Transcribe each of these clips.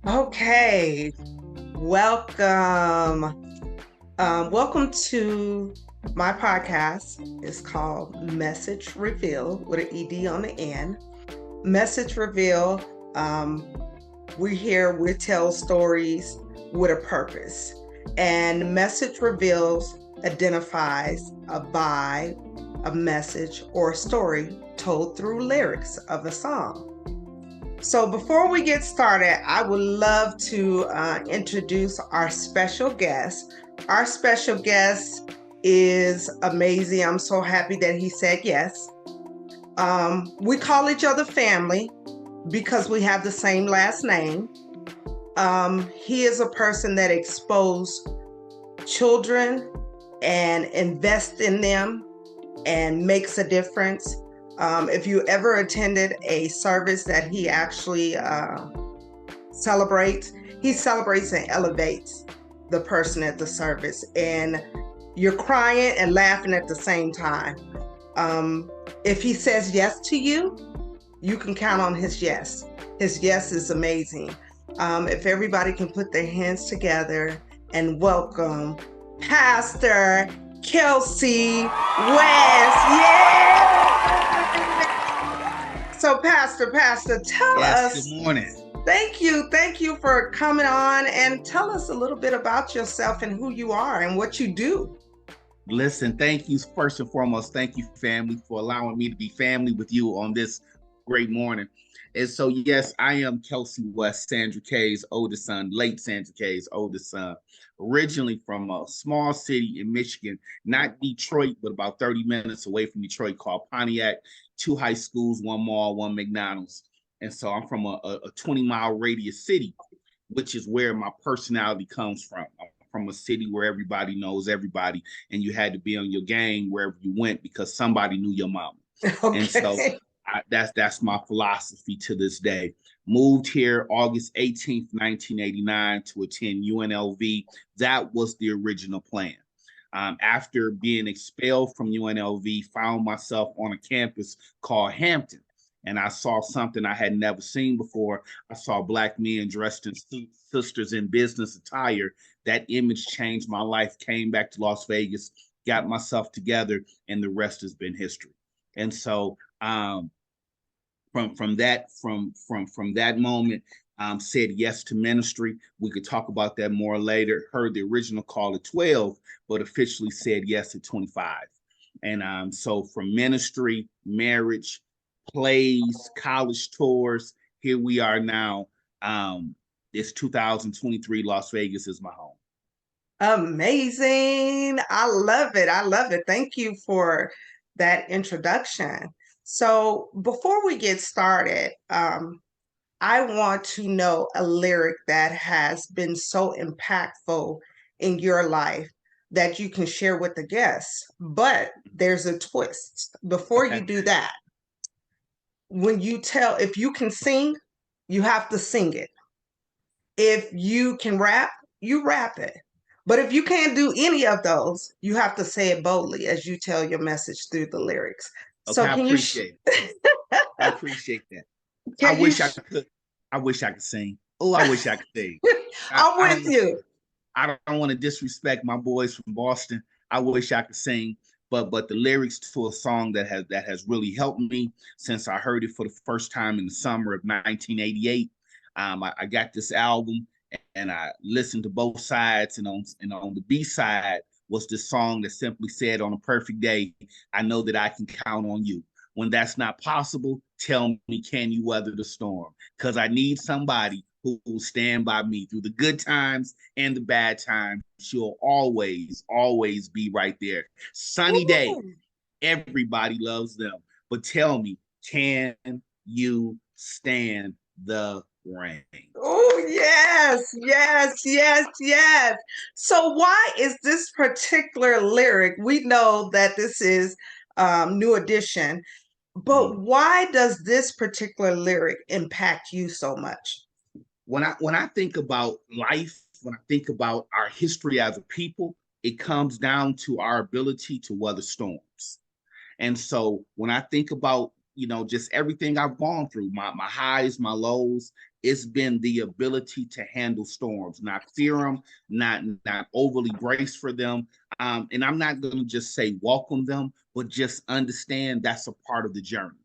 Okay, welcome. Welcome to my podcast. It's called Message Reveal with an ED on the end. Message Reveal. We tell stories with a purpose. And Message Reveals identifies a vibe, a message, or a story told through lyrics of a song. So before we get started, I would love to introduce our special guest. Our special guest is amazing. I'm so happy that he said yes. We call each other family because we have the same last name. He is a person that exposed children and invests in them and makes a difference. If you ever attended a service that he actually celebrates, he celebrates and elevates the person at the service, and you're crying and laughing at the same time. If he says yes to you, you can count on his yes. His yes is amazing. If everybody can put their hands together and welcome Pastor Kelcey West. Yeah. So Pastor, tell us. Good morning. Thank you for coming on, and tell us a little bit about yourself and who you are and what you do. Listen, thank you. First and foremost, thank you, family, for allowing me to be family with you on this great morning. And so, yes, I am Kelcey West, Sandra Kay's oldest son, late Sandra Kay's oldest son, originally from a small city in Michigan, not Detroit, but about 30 minutes away from Detroit, called Pontiac. 2 high schools, 1 mall, 1 McDonald's. And so I'm from a 20-mile radius city, which is where my personality comes from. I'm from a city where everybody knows everybody, and you had to be on your game wherever you went because somebody knew your mama. Okay. And so that's my philosophy to this day. Moved here August 18th, 1989 to attend UNLV. That was the original plan. After being expelled from UNLV, found myself on a campus called Hampton. And I saw something I had never seen before. I saw Black men dressed in suits, sisters in business attire. That image changed my life, came back to Las Vegas, got myself together, and the rest has been history. And so from that moment, said yes to ministry. We could talk about that more later. Heard the original call at 12, but officially said yes at 25. And so from ministry, marriage, plays, college tours, here we are now. It's 2023. Las Vegas is my home. Amazing. I love it. Thank you for that introduction. So before we get started, I want to know a lyric that has been so impactful in your life that you can share with the guests. But there's a twist. Before you do that, if you can sing, you have to sing it. If you can rap, you rap it. But if you can't do any of those, you have to say it boldly as you tell your message through the lyrics. Okay, so I appreciate it. I appreciate that. I wish I could sing. Oh, I wish I could sing. I'm with you. I don't want to disrespect my boys from Boston. I wish I could sing, but the lyrics to a song that has really helped me since I heard it for the first time in the summer of 1988. I got this album and I listened to both sides, and on the B side was this song that simply said, "On a perfect day, I know that I can count on you. When that's not possible, tell me, can you weather the storm? Because I need somebody who will stand by me through the good times and the bad times. She'll always, always be right there. Sunny day, everybody loves them. But tell me, can you stand the rain?" Oh, yes. So why is this particular lyric? We know that this is New Edition, but why does this particular lyric impact you so much? When I think about life, when I think about our history as a people, it comes down to our ability to weather storms. And so when I think about, just everything I've gone through, my highs, my lows, It's been the ability to handle storms, not fear them, not overly brace for them. And I'm not going to just say welcome them, but just understand that's a part of the journey.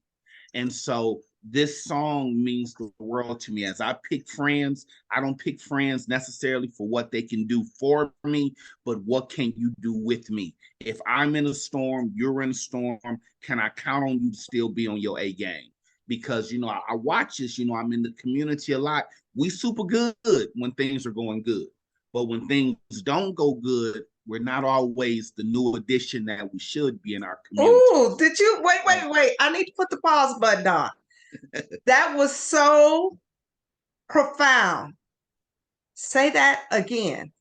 And so this song means the world to me. As I pick friends, I don't pick friends necessarily for what they can do for me, but what can you do with me? If I'm in a storm, you're in a storm, can I count on you to still be on your A game? Because, I watch this, I'm in the community a lot. We super good when things are going good. But when things don't go good, we're not always the new addition that we should be in our community. Ooh, did you wait? I need to put the pause button on. That was so profound. Say that again.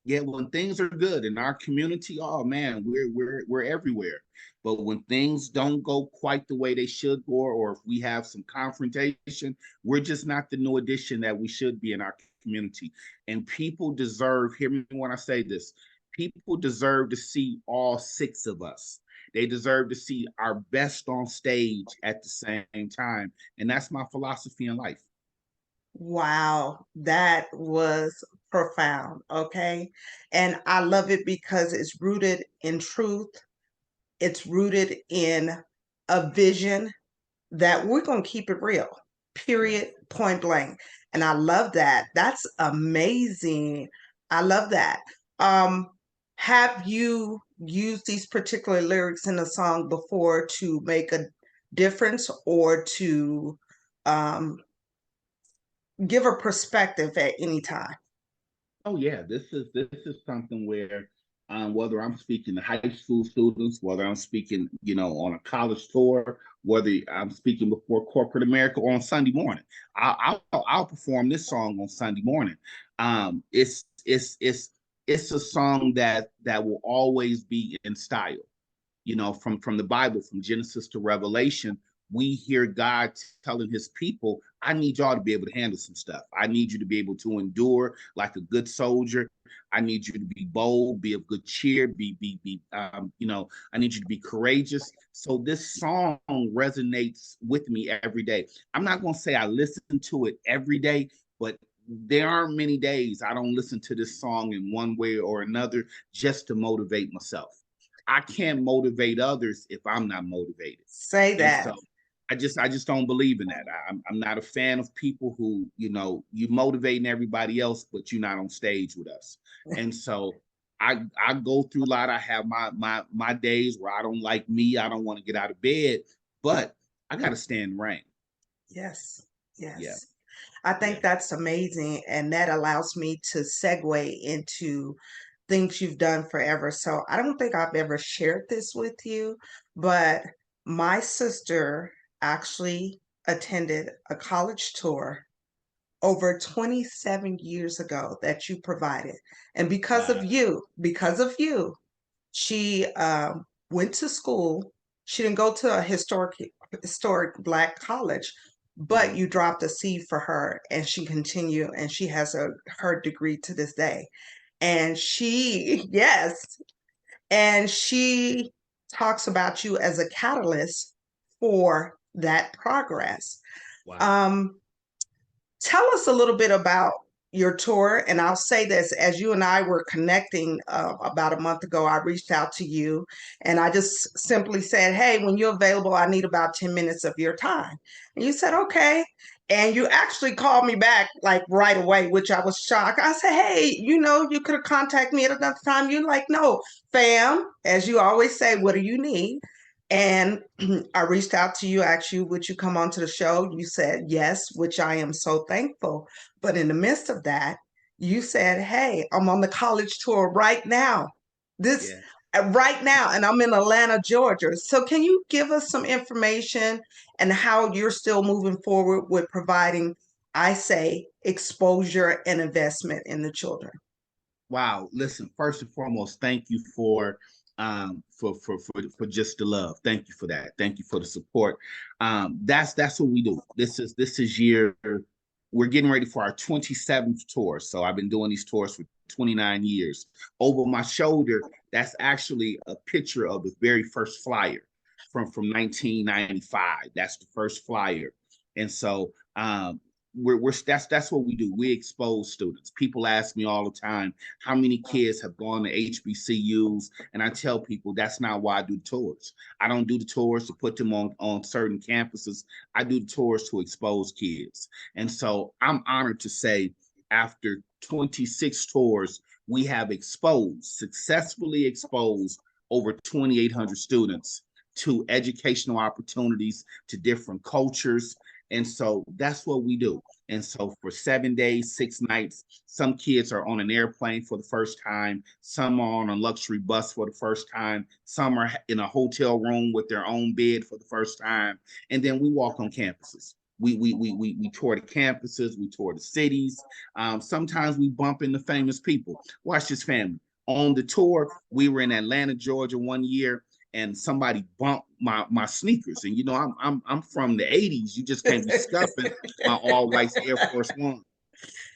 Yeah, when things are good in our community, oh man, we're everywhere. But when things don't go quite the way they should go, or if we have some confrontation, we're just not the new addition that we should be in our community. And people deserve, hear me when I say this, people deserve to see all six of us. They deserve to see our best on stage at the same time. And that's my philosophy in life. Wow, that was profound. Okay. And I love it because it's rooted in truth, it's rooted in a vision that we're going to keep it real, Yeah. period, point blank. And I love that. That's amazing. I love that. Um, have you used these particular lyrics in a song before to make a difference or to um, give a perspective at any time? Oh yeah, this is something where whether I'm speaking to high school students, whether I'm speaking, on a college tour, whether I'm speaking before corporate America or on Sunday morning, I'll perform this song on Sunday morning. It's a song that will always be in style. From the Bible, from Genesis to Revelation, we hear God telling his people, I need y'all to be able to handle some stuff. I need you to be able to endure like a good soldier. I need you to be bold, be of good cheer, I need you to be courageous. So this song resonates with me every day. I'm not going to say I listen to it every day, but there aren't many days I don't listen to this song in one way or another just to motivate myself. I can't motivate others if I'm not motivated. Say And that. so I just don't believe in that. I'm not a fan of people who, you motivating everybody else, but you're not on stage with us. And so I go through a lot. I have my days where I don't like me. I don't want to get out of bed, but I got to stand the rain. Yes. Yeah, Yes. I yeah. think that's amazing. And that allows me to segue into things you've done forever. So I don't think I've ever shared this with you, but my sister actually attended a college tour over 27 years ago that you provided. And Wow. because of you, she went to school. She didn't go to a historic Black college, but Mhm. you dropped a seed for her, and she continued, and she has her degree to this day. And she, yes, and she talks about you as a catalyst for that progress. Wow. Um, Tell us a little bit about your tour. And I'll say this, as you and I were connecting about a month ago, I reached out to you and I just simply said, hey, when you're available, I need about 10 minutes of your time. And you said, okay. And you actually called me back like right away, which I was shocked. I said, hey, you could have contacted me at another time. You're like, no, fam, as you always say, what do you need? And I reached out to you, asked you, would you come onto the show? You said yes, which I am so thankful. But in the midst of that, you said, hey, I'm on the college tour right now. This Yeah. right now, and I'm in Atlanta, Georgia. So can you give us some information and how you're still moving forward with providing, I say, exposure and investment in the children? Wow. Listen, first and foremost, thank you for just the love. Thank you for that. Thank you for the support. That's what we do. This is year we're getting ready for our 27th tour. So I've been doing these tours for 29 years. Over my shoulder, that's actually a picture of the very first flyer from 1995. That's the first flyer. And so that's what we do. We expose students. People ask me all the time how many kids have gone to HBCUs, and I tell people that's not why I do the tours. I don't do the tours to put them on certain campuses. I do the tours to expose kids. And so I'm honored to say, after 26 tours, we have successfully exposed over 2,800 students to educational opportunities, to different cultures. And so that's what we do. And so for 7 days, 6 nights, some kids are on an airplane for the first time. Some are on a luxury bus for the first time. Some are in a hotel room with their own bed for the first time. And then we walk on campuses. We tour the campuses, we tour the cities. Sometimes we bump into famous people. Watch this, family. On the tour, we were in Atlanta, Georgia one year, and somebody bumped my sneakers. And I'm from the 80s. You just can't be scuffing my all white Air Force One.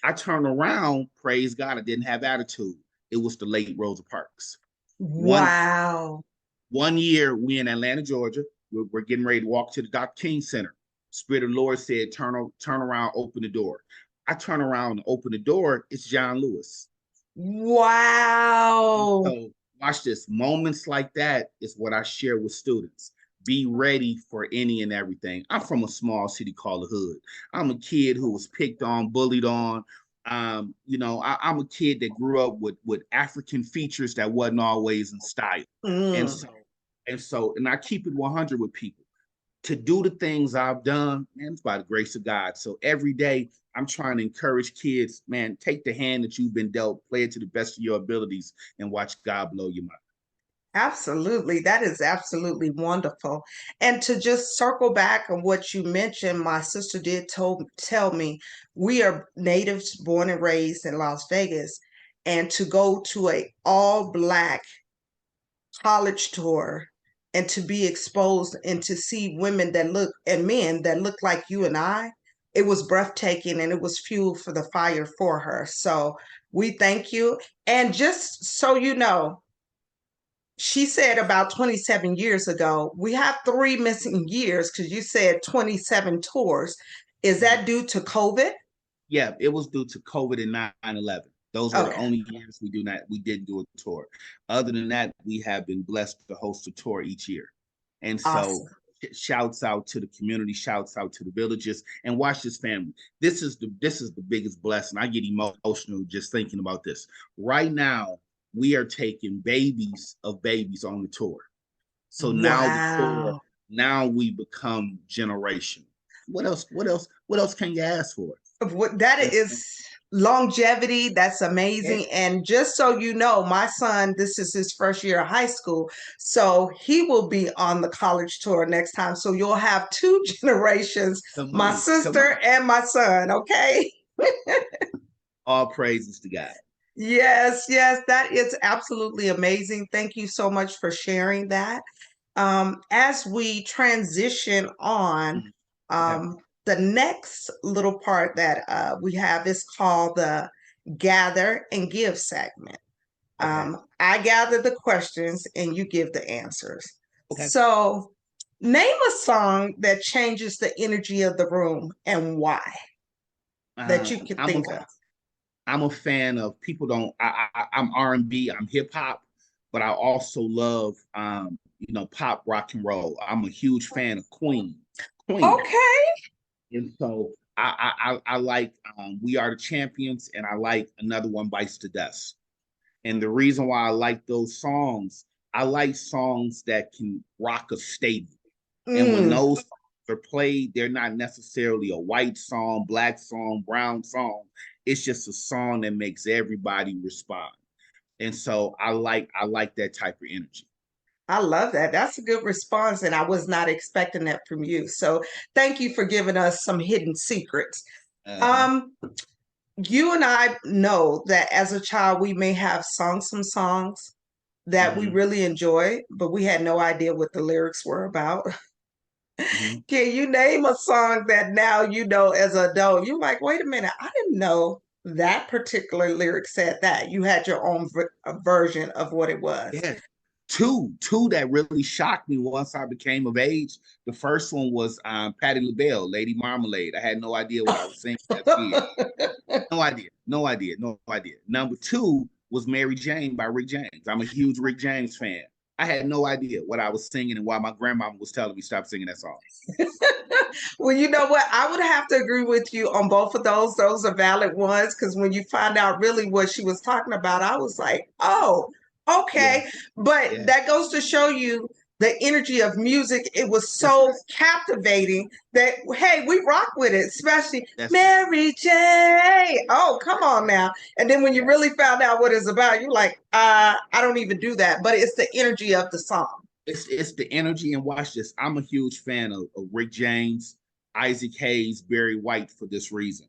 I turned around, praise God, I didn't have attitude. It was the late Rosa Parks. Wow. One year, we in Atlanta, Georgia. We're getting ready to walk to the Dr. King Center. Spirit of the Lord said, turn around, open the door. I turn around and open the door. It's John Lewis. Wow. So watch this. Moments like that is what I share with students. Be ready for any and everything. I'm from a small city called the Hood. I'm a kid who was picked on, bullied on. I'm a kid that grew up with African features that wasn't always in style. And I keep it 100 with people. To do the things I've done, man, it's by the grace of God. So every day I'm trying to encourage kids, man, take the hand that you've been dealt, play it to the best of your abilities, and watch God blow your mind. Absolutely. That is absolutely wonderful. And to just circle back on what you mentioned, my sister did tell me we are natives born and raised in Las Vegas, and to go to a all Black college tour and to be exposed and to see women that look and men that look like you and I, it was breathtaking, and it was fuel for the fire for her. So we thank you. And just so you know, she said about 27 years ago, we have 3 missing years because you said 27 tours. Is that due to COVID? Yeah, it was due to COVID and 9/11. Those were the only years we didn't do a tour. Other than that, we have been blessed to host a tour each year. And so Awesome. shouts out to the community, shouts out to the villages, and watch this, family. This is the biggest blessing. I get emotional just thinking about this. Right now, we are taking babies of babies on the tour. So now the tour, Wow. now we become generation. What else can you ask for? That is longevity. That's Yeah. amazing. And just so you know, my son, this is his first year of high school. So he will be on the college tour next time. So you'll have 2 generations, Come my on, come on. sister and my son. Okay. All praises to God. Yes, yes, that is absolutely amazing. Thank you so much for sharing that. As we transition on, Mhm. Okay. the next little part that we have is called the gather and give segment. Okay. I gather the questions and you give the answers. Okay. So, name a song that changes the energy of the room and why that you can I'm a think of. I'm a fan of people don't I'm R&B, I'm hip hop, but I also love pop rock and roll. I'm a huge fan of Queen. Queen. Okay. And so I like We Are the Champions, and I like Another One Bites the Dust. And the reason why I like those songs, I like songs that can rock a stadium. And when Mm, those songs are played, they're not necessarily a white song, black song, brown song. It's just a song that makes everybody respond. And so I like that type of energy. I love that. That's a good response, and I was not expecting that from you. So thank you for giving us some hidden secrets. Uh-huh. Um, you and I know that as a child, we may have sung some songs that we Mm-hmm. really enjoy, but we had no idea what the lyrics were about. Mm-hmm. Can you name a song that now you know as an adult? You're like, wait a minute, I didn't know that particular lyric said that. You had your own version of what it was. Yes. Two that really shocked me once I became of age. The first one was Patti LaBelle, Lady Marmalade. I had no idea what I was singing as a kid. No idea. Number two was Mary Jane by Rick James. I'm a huge Rick James fan. I had no idea what I was singing and why my grandmama was telling me stop singing that song. Well, you know what? I would have to agree with you on both of those. Those are valid ones because when you find out really what she was talking about, I was like, oh, Yeah, okay. But yeah, that goes to show you the energy of music. It was that's so right. captivating that, hey, we rock with it, especially That's right. Mary J. Oh, come on now. And then when you Yeah. really found out what it's about, you're like, I don't even do that. But it's the energy of the song. It's the energy, and watch this. I'm a huge fan of Rick James, Isaac Hayes, Barry White for this reason.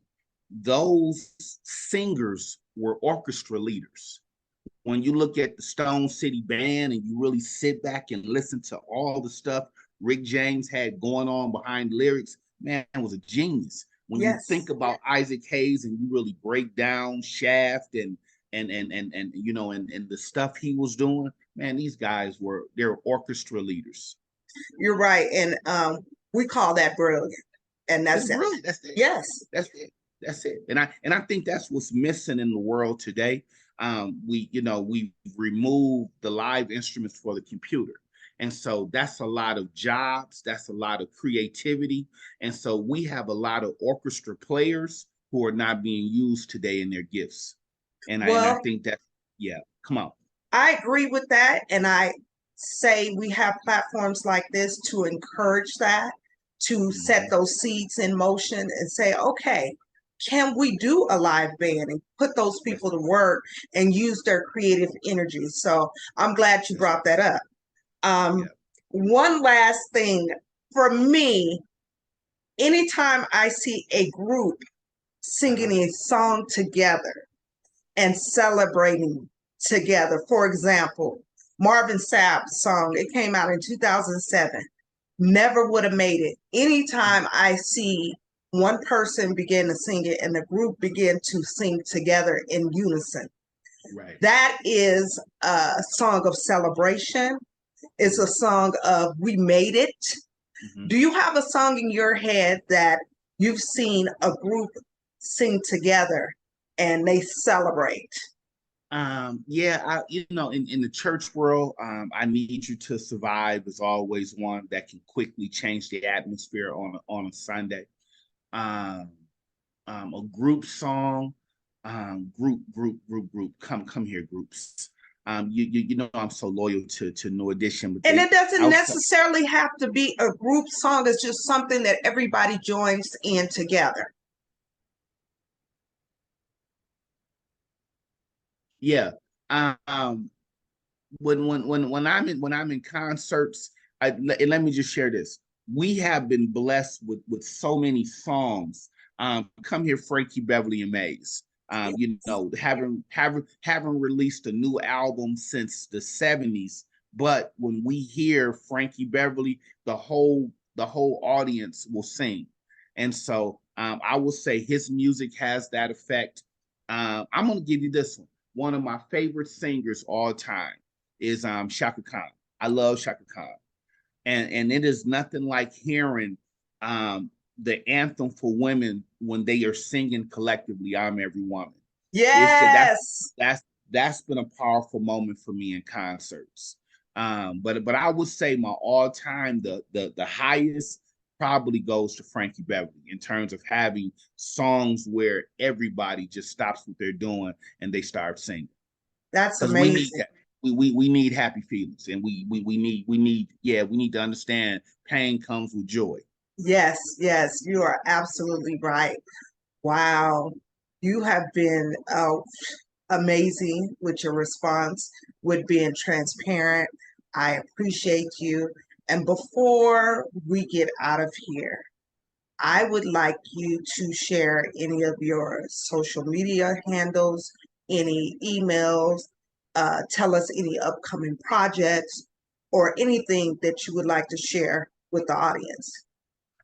Those singers were orchestra leaders. When you look at the Stone City Band and you really sit back and listen to all the stuff Rick James had going on behind lyrics, man was a genius. When you Yes. think about Isaac Hayes and you really break down Shaft and and the stuff he was doing, man, these guys they're orchestra leaders. You're right. And we call that brilliant. And It's that's it. brilliant. That's it. Yes. That's it. That's it. And I think that's what's missing in the world today. We removed the live instruments for the computer. And so that's a lot of jobs, that's a lot of creativity. And so we have a lot of orchestra players who are not being used today in their gifts. And I Well, think that, yeah, come on. I agree with that. And I say we have platforms like this to encourage that, to set Mhm. those seeds in motion and say, okay, can we do a live band and put those That's people to work and use their creative energy? So I'm glad you that's brought right. that up. Um, Yeah. one last thing for me, anytime I see a group Uh-huh. singing a song together and celebrating together. For example, Marvin Sapp's song, it came out in 2007. Never would have made it. Anytime I see one person begin to sing it and the group begin to sing together in unison, Right. that is a song of celebration. It's a Mhm. song of we made it. Mhm. Do you have a song in your head that you've seen a group sing together and they celebrate? Yeah, in the church world, I Need You to Survive is always one that can quickly change the atmosphere on a Sunday. Um, a group song, group. Come here, groups. You know I'm so loyal to New Edition, but And they it doesn't outside. necessarily have to be a group song, it's just something that everybody joins in together. Yeah. Um, when I'm in concerts, and let me just share this. We have been blessed with so many songs. Come here, Frankie Beverly and Mays. Haven't released a new album since the '70s, but when we hear Frankie Beverly, the whole audience will sing, and so I will say his music has that effect. I'm gonna give you this one. One of my favorite singers all time is Shaka Khan. I love Shaka Khan, and it is nothing like hearing the anthem for women when they are singing collectively. I'm every woman. It's just Yes. that's been a powerful moment for me in concerts. But I would say my all time the highest probably goes to Frankie Beverly in terms of having songs where everybody just stops what they're doing and they start singing That's because we need amazing. that. We need happy feelings, and we need to understand pain comes with joy. Yes, yes, you are absolutely right. Wow. You have been amazing with your response, with being transparent. I appreciate you. And before we get out of here, I would like you to share any of your social media handles, any emails, tell us any upcoming projects, or anything that you would like to share with the audience.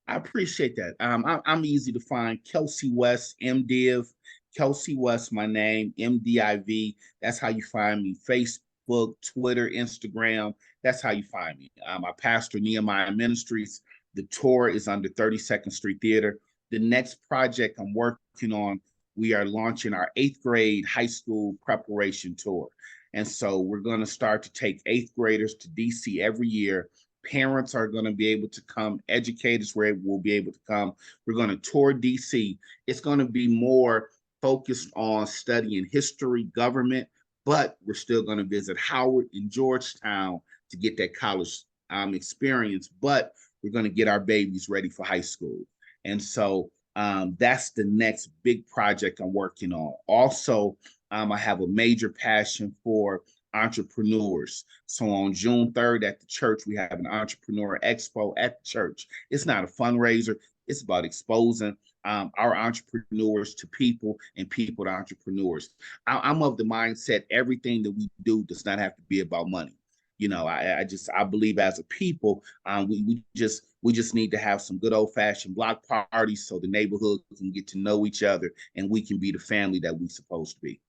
I appreciate that. I'm easy to find. Kelcey West, MDiv. Kelcey West, my name, MDIV. That's how you find me. Facebook, Twitter, Instagram. That's how you find me. I pastor Nehemiah Ministries. The tour is under 32nd Street Theater. The next project I'm working on, we are launching our 8th grade high school preparation tour. And so we're going to start to take 8th graders to DC every year. Parents are going to be able to come. Educators will be able to come. We're going to tour DC. It's going to be more focused on studying history, government, but we're still going to visit Howard and Georgetown to get that college experience. But we're going to get our babies ready for high school. And so that's the next big project I'm working on. Also, I have a major passion for entrepreneurs. So on June 3rd at the church, we have an entrepreneur expo at the church. It's not a fundraiser. It's about exposing our entrepreneurs to people and people to entrepreneurs. I'm of the mindset everything that we do does not have to be about money. You know, I believe as a people, we just need to have some good old fashioned block parties so the neighborhood can get to know each other and we can be the family that we're supposed to be.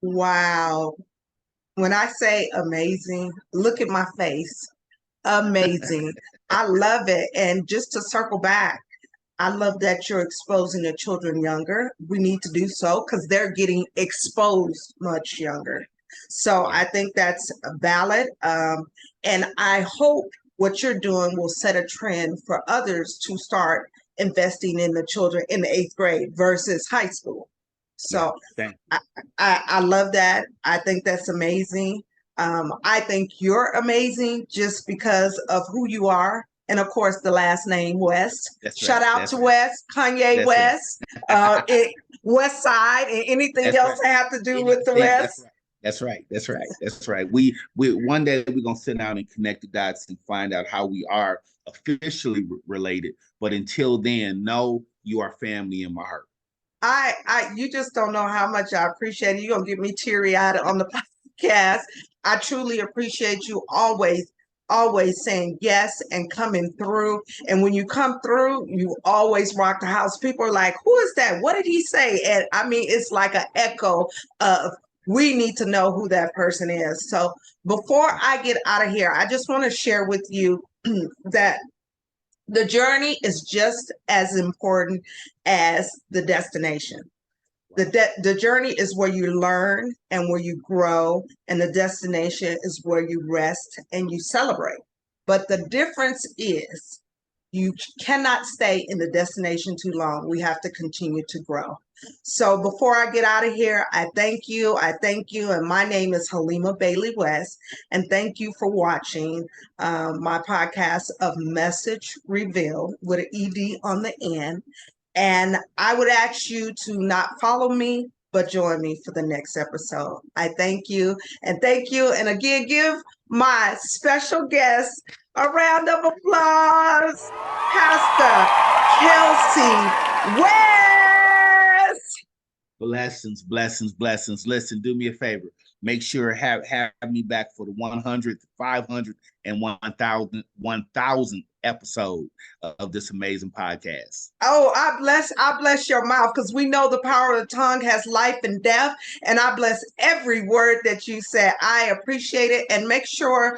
Wow. When I say amazing, look at my face. Amazing. I love it. And just to circle back, I love that you're exposing the children younger. We need to do so because they're getting exposed much younger. So I think that's valid. And I hope what you're doing will set a trend for others to start investing in the children in the 8th grade versus high school. So I love that. I think that's amazing. I think you're amazing just because of who you are. And of course, the last name West. Shout out to West, Kanye West, West Side, and anything else I have to do with the West. That's right. We one day we're gonna sit down and connect the dots and find out how we are officially related. But until then, know you are family in my heart. You just don't know how much I appreciate it. You're gonna get me teary-eyed on the podcast. I truly appreciate you always saying yes and coming through. And when you come through, you always rock the house. People are like, who is that? What did he say? And I mean, it's like an echo of we need to know who that person is. So before I get out of here, I just want to share with you that the journey is just as important as the destination. The journey is where you learn and where you grow, and the destination is where you rest and you celebrate. But the difference is you cannot stay in the destination too long. We have to continue to grow. So before I get out of here, I thank you. And my name is Halima Bailey West. And thank you for watching my podcast of Message Revealed with an ED on the end. And I would ask you to not follow me, but join me for the next episode. I thank you. And again, give my special guest a round of applause, Pastor Kelcey West. Blessings. Listen, do me a favor. Make sure have me back for the 100th, 500, and 1,000 episode of this amazing podcast. Oh, I bless your mouth, because we know the power of the tongue has life and death. And I bless every word that you said. I appreciate it. And make sure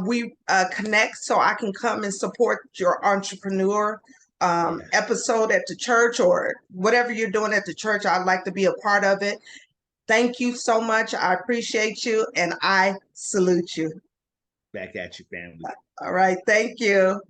we connect so I can come and support your entrepreneur episode at the church, or whatever you're doing at the church. I'd like to be a part of it. Thank you so much. I appreciate you, and I salute you. Back at you, family. All right. Thank you.